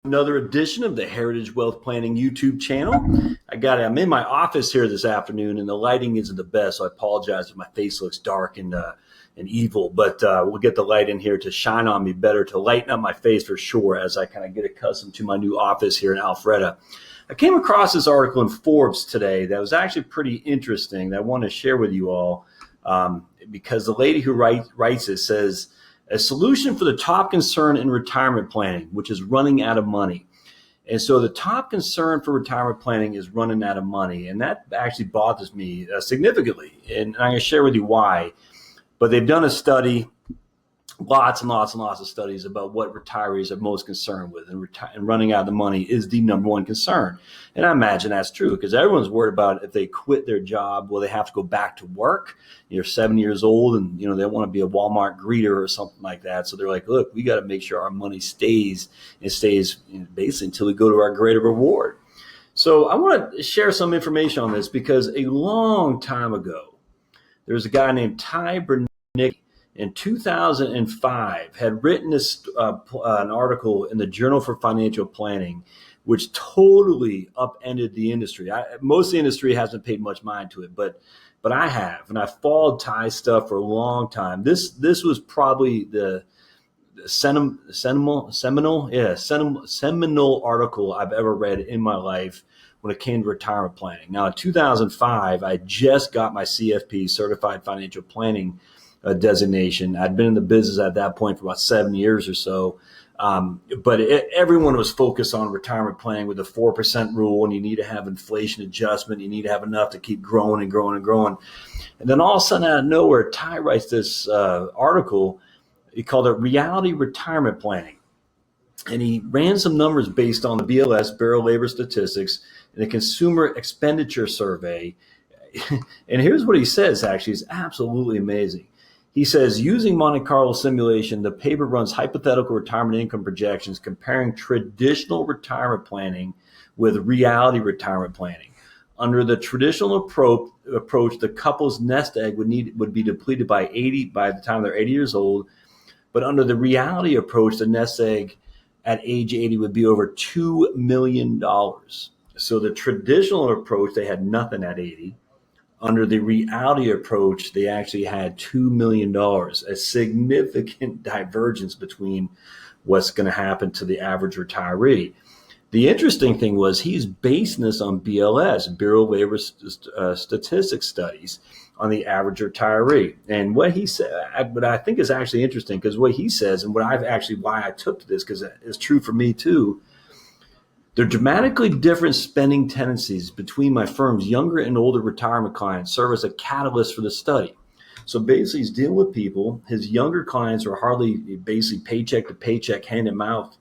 Another edition of the Heritage Wealth Planning YouTube channel. I'm in my office here this afternoon, and the lighting isn't the best, so I apologize if my face looks dark and evil. But we'll get the light in here to shine on me better, to lighten up my face for sure, as I kind of get accustomed to my new office here in Alpharetta. I came across this article in Forbes today that was actually pretty interesting that I want to share with you all, because the lady who writes it says, a solution for the top concern in retirement planning, which is running out of money. And so the top concern for retirement planning is running out of money. And that actually bothers me significantly. And I'm going to share with you why. But they've done a study, lots and lots of studies about what retirees are most concerned with. And running out of the money is the number one concern. And I imagine that's true because everyone's worried about if they quit their job, will they have to go back to work? You're 7 years old and they want to be a Walmart greeter or something like that. So they're like, look, we got to make sure our money stays basically until we go to our greater reward. So I want to share some information on this because a long time ago, there was a guy named Ty Bernicki in 2005 had written an article in the Journal for Financial Planning, which totally upended the industry. Most of the industry hasn't paid much mind to it, but I have, and I followed Ty's stuff for a long time. This was probably the seminal article I've ever read in my life when it came to retirement planning. Now, in 2005, I just got my CFP, Certified Financial Planning designation. I'd been in the business at that point for about 7 years or so. But everyone was focused on retirement planning with the 4% rule, and you need to have inflation adjustment. You need to have enough to keep growing and growing and growing. And then all of a sudden, out of nowhere, Ty writes this article. He called it Reality Retirement Planning. And he ran some numbers based on the BLS, Bureau of Labor Statistics, and the Consumer Expenditure Survey. And here's what he says, actually, is absolutely amazing. He says, using Monte Carlo simulation, the paper runs hypothetical retirement income projections comparing traditional retirement planning with reality retirement planning. Under the traditional approach, the couple's nest egg would be depleted by the time they're 80 years old. But under the reality approach, the nest egg at age 80 would be over $2 million. So the traditional approach, they had nothing at 80. Under the reality approach, they actually had $2 million, a significant divergence between what's going to happen to the average retiree. The interesting thing was he's basing this on BLS, Bureau of Labor Statistics studies on the average retiree. And what he said, what I think is actually interesting, because what he says and why I took to this, because it's true for me too, there are dramatically different spending tendencies between my firm's younger and older retirement clients serve as a catalyst for the study. So basically, he's dealing with people. His younger clients are basically paycheck to paycheck, hand to mouth.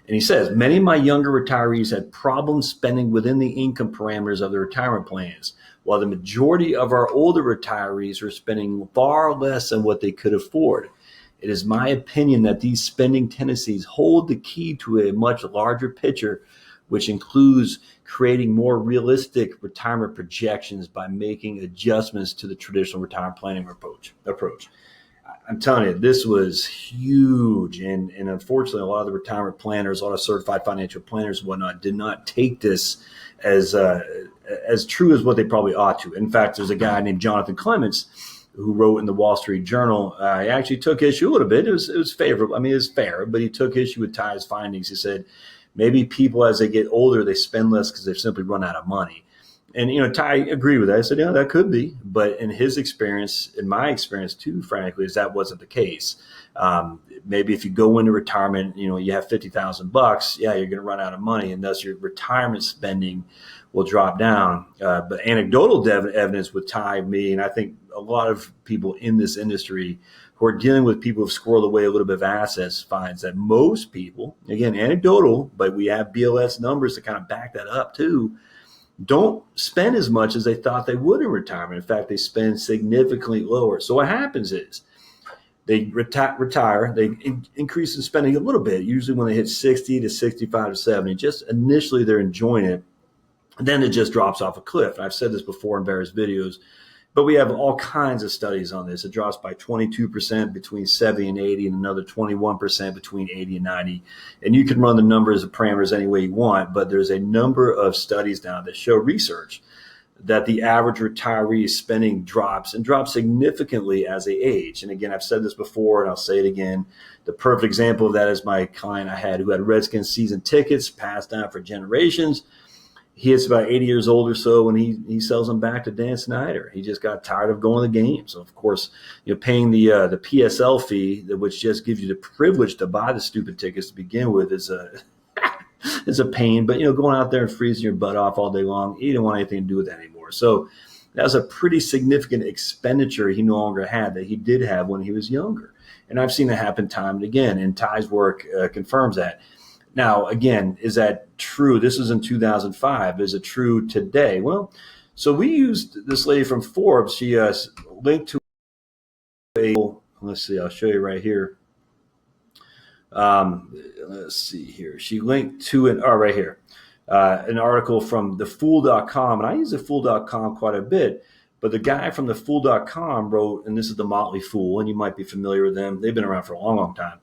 And he says, many of my younger retirees had problems spending within the income parameters of their retirement plans, while the majority of our older retirees are spending far less than what they could afford. It is my opinion that these spending tendencies hold the key to a much larger picture, which includes creating more realistic retirement projections by making adjustments to the traditional retirement planning approach. I'm telling you, this was huge. And unfortunately, a lot of the retirement planners, a lot of certified financial planners and whatnot, did not take this as true as what they probably ought to. In fact, there's a guy named Jonathan Clements who wrote in the Wall Street Journal. He actually took issue a little bit. It was favorable. I mean, it was fair, but he took issue with Ty's findings. He said, maybe people, as they get older, they spend less because they've simply run out of money. And, Ty agreed with that. I said, yeah, that could be. But in his experience, in my experience too, frankly, is that wasn't the case. Maybe if you go into retirement, you have $50,000, yeah, you're going to run out of money, and thus your retirement spending will drop down. But anecdotal evidence with Ty, me, and I think a lot of people in this industry who are dealing with people who've squirreled away a little bit of assets finds that most people, again, anecdotal, but we have BLS numbers to kind of back that up too, don't spend as much as they thought they would in retirement. In fact, they spend significantly lower. So what happens is they retire, they increase in spending a little bit, usually when they hit 60 to 65 to 70. Just initially, they're enjoying it. And then it just drops off a cliff. And I've said this before in various videos. But we have all kinds of studies on this. It drops by 22% between 70 and 80, and another 21% between 80 and 90. And you can run the numbers of parameters any way you want, but there's a number of studies now that show research that the average retiree spending drops and drops significantly as they age. And again, I've said this before and I'll say it again. The perfect example of that is my client I had who had Redskins season tickets passed down for generations. He is about 80 years old or so when he sells them back to Dan Snyder. He just got tired of going to the game. So, of course, paying the PSL fee, which just gives you the privilege to buy the stupid tickets to begin with, is a pain. But, going out there and freezing your butt off all day long, he didn't want anything to do with that anymore. So that was a pretty significant expenditure he no longer had that he did have when he was younger. And I've seen that happen time and again, and Ty's work confirms that. Now, again, is that true? This was in 2005. Is it true today? Well, so we used this lady from Forbes. She linked to let's see, I'll show you right here. Let's see here. She linked to right here, an article from thefool.com. And I use thefool.com quite a bit. But the guy from thefool.com wrote, and this is the Motley Fool, and you might be familiar with them. They've been around for a long, long time.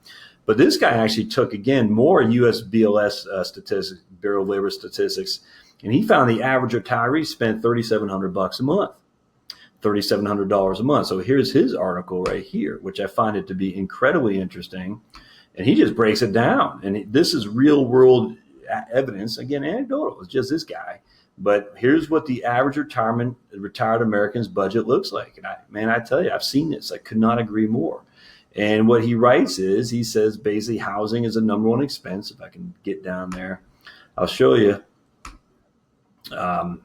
But this guy actually took, again, more U.S. BLS statistics, Bureau of Labor Statistics, and he found the average retiree spent $3,700 a month, $3,700 a month. So here's his article right here, which I find it to be incredibly interesting. And he just breaks it down. And this is real world evidence. Again, anecdotal. It's just this guy. But here's what the average retired American's budget looks like. And I tell you, I've seen this. I could not agree more. And what he writes is, he says basically housing is the number one expense. If I can get down there, I'll show you. Right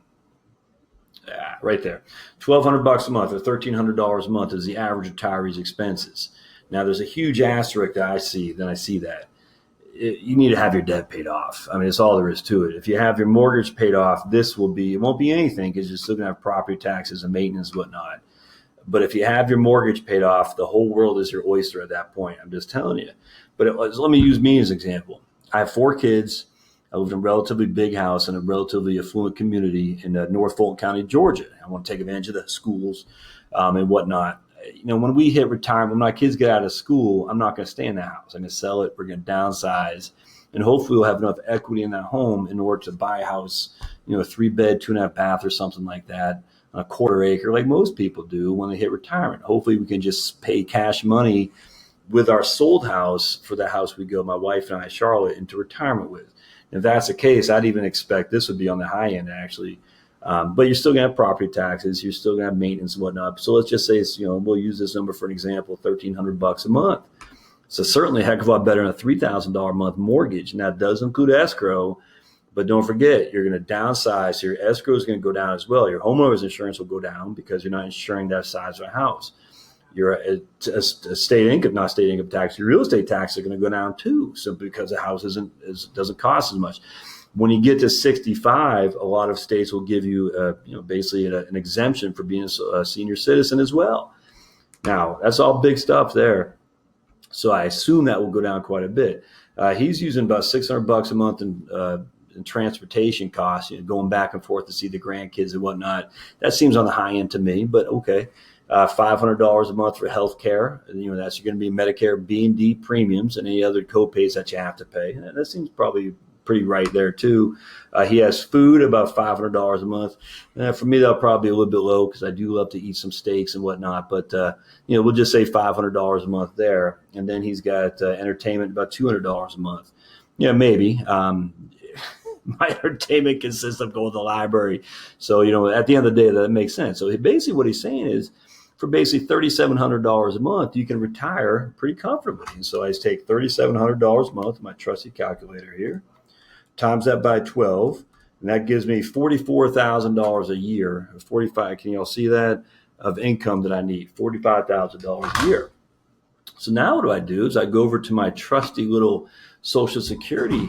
there, $1,200 a month or $1,300 a month is the average retiree's expenses. Now, there's a huge asterisk that I see. Then I see that you need to have your debt paid off. I mean, it's all there is to it. If you have your mortgage paid off, it won't be anything because you're still going to have property taxes and maintenance and whatnot. But if you have your mortgage paid off, the whole world is your oyster at that point. I'm just telling you. But let me use me as an example. I have 4 kids. I live in a relatively big house in a relatively affluent community in North Fulton County, Georgia. I want to take advantage of the schools and whatnot. When we hit retirement, when my kids get out of school, I'm not going to stay in the house. I'm going to sell it. We're going to downsize. And hopefully we'll have enough equity in that home in order to buy a house, a 3-bed, 2.5 bath or something like that, on a 1/4 acre, like most people do when they hit retirement. Hopefully we can just pay cash money with our sold house for the house we go, my wife and I, Charlotte, into retirement with. If that's the case, I'd even expect this would be on the high end, actually. But you're still going to have property taxes. You're still going to have maintenance and whatnot. So let's just say, we'll use this number for an example, $1,300 a month. So certainly a heck of a lot better than a $3,000 a month mortgage. And that does include escrow. But don't forget, you're going to downsize. So your escrow is going to go down as well. Your homeowner's insurance will go down because you're not insuring that size of a house. Your state income, not state income tax, your real estate tax are going to go down too, simply because the house doesn't cost as much. When you get to 65, a lot of states will give you, basically an exemption for being a senior citizen as well. Now, that's all big stuff there. So I assume that will go down quite a bit. He's using about $600 a month in transportation costs, going back and forth to see the grandkids and whatnot. That seems on the high end to me, but okay. $500 a month for health care. That's going to be Medicare B and D premiums and any other co-pays that you have to pay. That seems probably pretty right there too. He has food, about $500 a month. For me, that'll probably be a little bit low because I do love to eat some steaks and whatnot. But we'll just say $500 a month there. And then he's got entertainment, about $200 a month. Yeah, maybe. My entertainment consists of going to the library. So, at the end of the day, that makes sense. So basically what he's saying is, for basically $3,700 a month, you can retire pretty comfortably. And so I just take $3,700 a month, my trusty calculator here, times that by 12, and that gives me $44,000 a year. 45, can you all see that, of income that I need? $45,000 a year. So now what do? Is I go over to my trusty little Social Security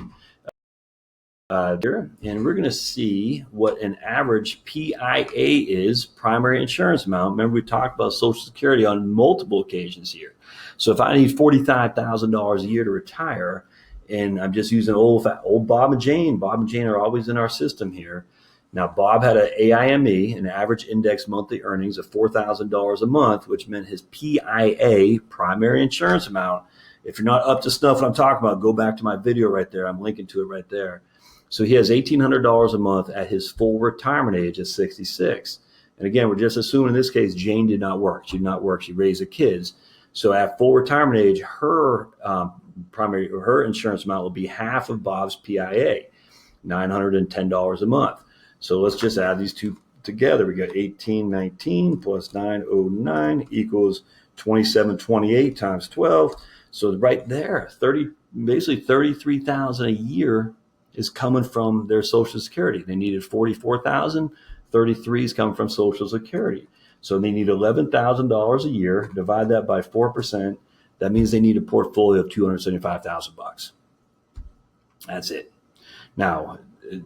and we're going to see what an average PIA is, primary insurance amount. Remember, we talked about Social Security on multiple occasions here. So if I need $45,000 a year to retire, and I'm just using old Bob and Jane are always in our system here, Now, Bob had an AIME, an average index monthly earnings of $4,000 a month, which meant his PIA, primary insurance amount. If you're not up to snuff what I'm talking about, go back to my video right there. I'm linking to it right there. So he has $1,800 a month at his full retirement age at 66. And again, we're just assuming in this case, Jane did not work. She did not work. She raised the kids. So at full retirement age, her insurance amount will be half of Bob's PIA, $910 a month. So let's just add these two together. We got 1819 plus 909 equals 2728 times 12. So right there, basically $33,000 a year is coming from their Social Security. They needed $44,000. 33 is coming from Social Security. So they need $11,000 a year. Divide that by 4%. That means they need a portfolio of $275,000. That's it. Now,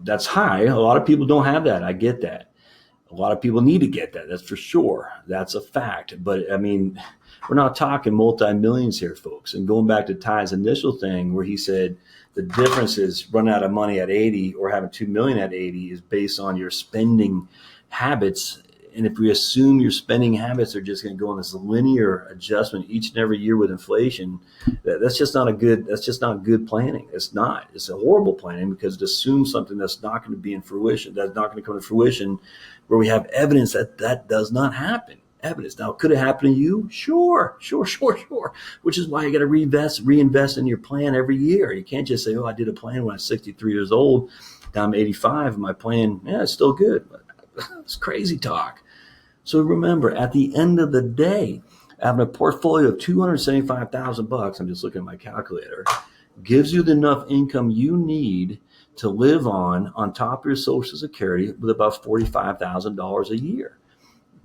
that's high. A lot of people don't have that. I get that. A lot of people need to get that. That's for sure. That's a fact. But I mean, we're not talking multi-millions here, folks. And going back to Ty's initial thing where he said the difference is running out of money at 80 or having 2 million at 80 is based on your spending habits. And if we assume your spending habits are just going to go on this linear adjustment each and every year with inflation, that's just not good planning. It's not. It's a horrible planning because it assumes something that's not going to be in fruition, that's not going to come to fruition, where we have evidence that does not happen. Evidence. Now, could it happen to you? Sure. Which is why you got to reinvest in your plan every year. You can't just say, oh, I did a plan when I was 63 years old, now I'm 85, and my plan, it's still good. It's crazy talk. So remember, at the end of the day, having a portfolio of $275,000, I'm just looking at my calculator, gives you enough income you need to live on top of your Social Security with about $45,000 a year.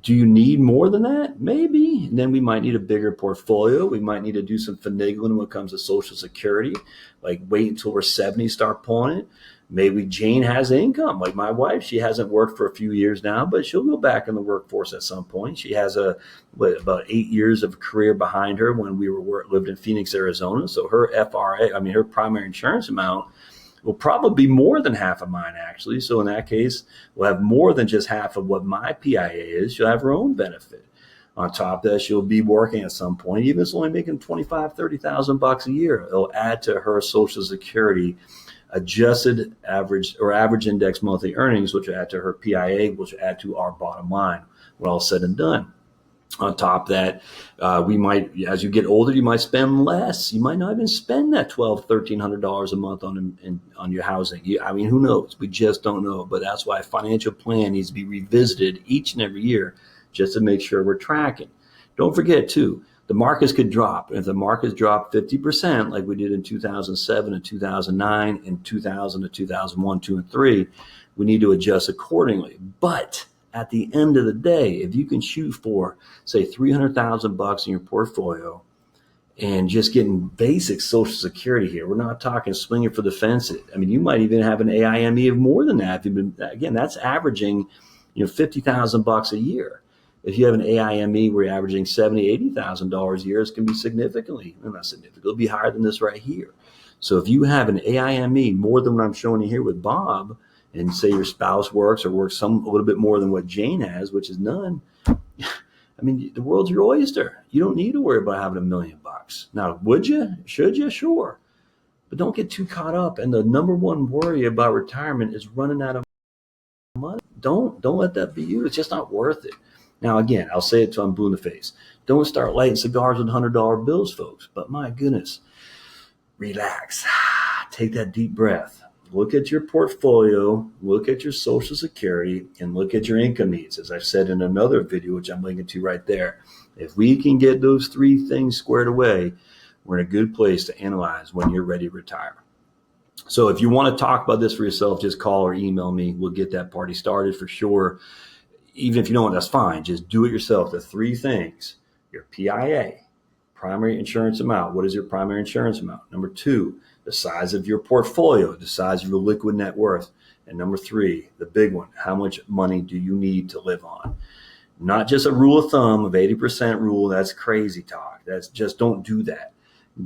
Do you need more than that? Maybe. And then we might need a bigger portfolio. We might need to do some finagling when it comes to Social Security, like wait until we're 70, start pulling it. Maybe Jane has income, like my wife. She hasn't worked for a few years now, but she'll go back in the workforce at some point. She has about 8 years of career behind her when we lived in Phoenix, Arizona. So her her primary insurance amount will probably be more than half of mine, actually. So in that case, we'll have more than just half of what my PIA is. She'll have her own benefit. On top of that, she'll be working at some point, even if it's only making $25,000, $30,000 a year. It'll add to her Social Security adjusted average index monthly earnings, which will add to her PIA, which will add to our bottom line when all said and done. On top of that, we might, as you get older, you might spend less. You might not even spend that $1,200, $1,300 a month on your housing. Who knows? We just don't know. But that's why a financial plan needs to be revisited each and every year just to make sure we're tracking. Don't forget, too, the markets could drop. If the markets drop 50%, like we did in 2007 and 2009 and 2000 to 2001, 2, and 3, we need to adjust accordingly. But at the end of the day, if you can shoot for, say, $300,000 in your portfolio and just getting basic Social Security here, we're not talking swinging for the fences. You might even have an AIME of more than that. Again, that's averaging, $50,000 a year. If you have an AIME where you're averaging $70,000, $80,000 a year, it's going to be not significant. It'll be higher than this right here. So if you have an AIME more than what I'm showing you here with Bob, and say your spouse works or works a little bit more than what Jane has, which is none, the world's your oyster. You don't need to worry about having $1 million. Now, would you? Should you? Sure. But don't get too caught up. And the number one worry about retirement is running out of money. Don't let that be you. It's just not worth it. Now, again, I'll say it till I'm blue in the face. Don't start lighting cigars with $100 bills, folks. But my goodness, relax. Take that deep breath. Look at your portfolio, look at your Social Security, and look at your income needs. As I've said in another video, which I'm linking to right there, if we can get those three things squared away, we're in a good place to analyze when you're ready to retire. So if you want to talk about this for yourself, just call or email me. We'll get that party started for sure. Even if you don't, that's fine. Just do it yourself. The three things: your PIA, primary insurance amount. What is your primary insurance amount? Number 2, the size of your portfolio, the size of your liquid net worth. And number 3, the big one, how much money do you need to live on? Not just a rule of thumb of 80% rule. That's crazy talk. That's just, don't do that.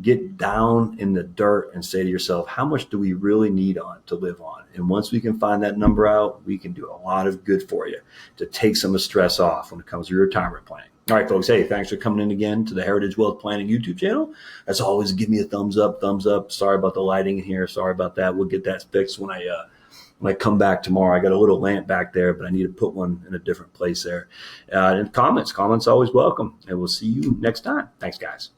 get down in the dirt and say to yourself, how much do we really need to live on? And once we can find that number out, we can do a lot of good for you to take some of the stress off when it comes to your retirement planning. All right, folks. Hey, thanks for coming in again to the Heritage Wealth Planning YouTube channel. As always, give me a thumbs up, thumbs up. Sorry about the lighting in here. Sorry about that. We'll get that fixed when I come back tomorrow. I got a little lamp back there, but I need to put one in a different place there. And comments always welcome. And we'll see you next time. Thanks, guys.